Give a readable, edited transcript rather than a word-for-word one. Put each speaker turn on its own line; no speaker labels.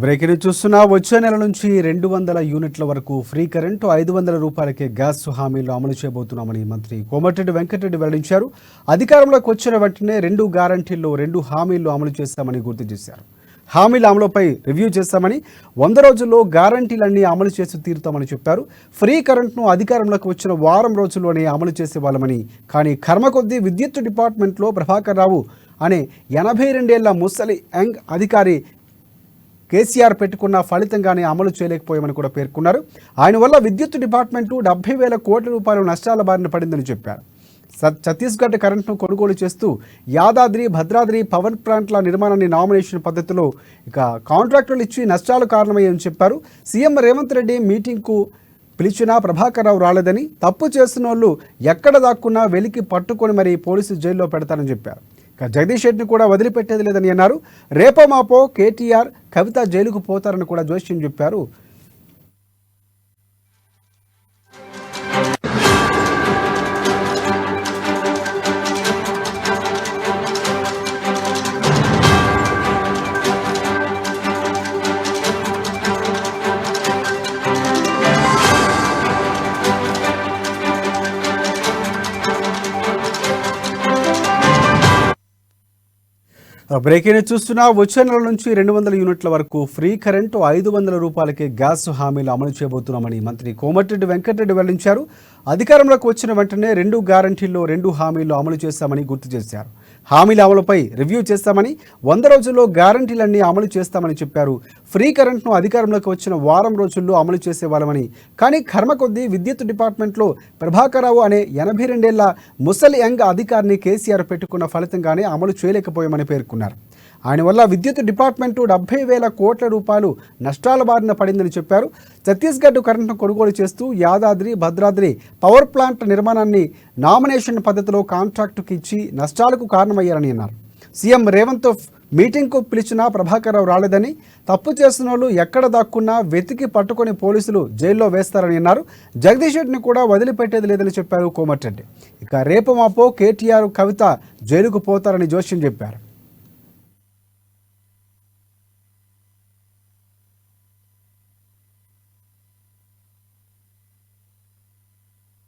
Breaking చూస్తున్నా వచ్చే నెల నుంచి 200 యూనిట్ల వరకు ఫ్రీ కరెంటు 500 రూపాయలకే గ్యాస్ హామీలు అమలు చేయబోతున్నామని మంత్రి కోమటిరెడ్డి వెంకటరెడ్డి వెల్లడించారు. అధికారంలోకి వచ్చిన వెంటనే 2 గ్యారంటీల్లో 2 హామీలు అమలు చేస్తామని గుర్తు చేశారు. హామీల అమలుపై రివ్యూ చేస్తామని, 100 రోజుల్లో గ్యారంటీలన్నీ అమలు చేసి తీరుతామని చెప్పారు. ఫ్రీ కరెంట్ను అధికారంలోకి వచ్చిన వారం రోజుల్లోనే అమలు చేసేవాళ్ళమని, కానీ కర్మ కొద్దీ విద్యుత్ డిపార్ట్మెంట్లో ప్రభాకర్ రావు అనే 82 ఏళ్ల ముసలి యంగ్ అధికారి కేసీఆర్ పెట్టుకున్న ఫలితంగానే అమలు చేయలేకపోయామని కూడా పేర్కొన్నారు. ఆయన వల్ల విద్యుత్ డిపార్ట్మెంటు 70,000 కోట్ల రూపాయల నష్టాల బారిన పడిందని చెప్పారు. ఛత్తీస్గఢ్ కరెంట్ను కొనుగోలు చేస్తూ యాదాద్రి, భద్రాద్రి పవర్ ప్లాంట్ల నిర్మాణాన్ని నామినేషన్ పద్ధతిలో కాంట్రాక్టులు ఇచ్చి నష్టాలు కారణమయ్యాయని చెప్పారు. సీఎం రేవంత్ రెడ్డి మీటింగ్కు పిలిచినా ప్రభాకర్ రావు రాలేదని, తప్పు చేస్తున్న వాళ్ళు ఎక్కడ దాక్కున్నా వెలికి పట్టుకొని మరీ పోలీసు జైల్లో పెడతారని చెప్పారు. జగదీష్ రెడ్డిని కూడా వదిలిపెట్టేది లేదని అన్నారు. రేపో మాపో కేటీఆర్, కవిత జైలుకు పోతారని కూడా జోష్యం చెప్పారు. బ్రేకింగ్ చూస్తున్నా వచ్చే నెల నుంచి 200 యూనిట్ల వరకు ఫ్రీ కరెంటు 500 రూపాయలకే గ్యాస్ హామీలు అమలు చేయబోతున్నామని మంత్రి కోమటిరెడ్డి వెంకటరెడ్డి వెల్లడించారు. అధికారంలోకి వచ్చిన వెంటనే 2 గ్యారంటీల్లో 2 హామీలు అమలు చేస్తామని గుర్తు చేశారు. హామీల అమలుపై రివ్యూ చేస్తామని, 100 రోజుల్లో గ్యారంటీలన్నీ అమలు చేస్తామని చెప్పారు. ఫ్రీ కరెంట్ను అధికారంలోకి వచ్చిన వారం రోజుల్లో అమలు చేసేవాళ్ళమని, కానీ కర్మ కొద్దీ విద్యుత్ డిపార్ట్మెంట్లో ప్రభాకర్ రావు అనే 82 ఏళ్ల ముసలి యంగ్ అధికారిని కేసీఆర్ పెట్టుకున్న ఫలితంగానే అమలు చేయలేకపోయామని పేర్కొన్నారు. ఆయన వల్ల విద్యుత్ డిపార్ట్మెంటు 70,000 కోట్ల రూపాయలు నష్టాల బారిన పడిందని చెప్పారు. ఛత్తీస్గఢ్ కరెంట్ను కొనుగోలు చేస్తూ యాదాద్రి, భద్రాద్రి పవర్ ప్లాంట్ నిర్మాణాన్ని నామినేషన్ పద్ధతిలో కాంట్రాక్టుకి ఇచ్చి నష్టాలకు కారణమయ్యారని అన్నారు. సీఎం రేవంత్ మీటింగ్కు పిలిచినా ప్రభాకర్ రావు రాలేదని, తప్పు చేసిన వాళ్ళు ఎక్కడ దాక్కున్నా వెతికి పట్టుకొని పోలీసులు జైల్లో వేస్తారని అన్నారు. జగదీష్ రెడ్డిని కూడా వదిలిపెట్టేది లేదని చెప్పారు కోమటిరెడ్డి. రేపు మాపో కేటీఆర్, కవిత జైలుకు పోతారని జోష్యం చెప్పారు.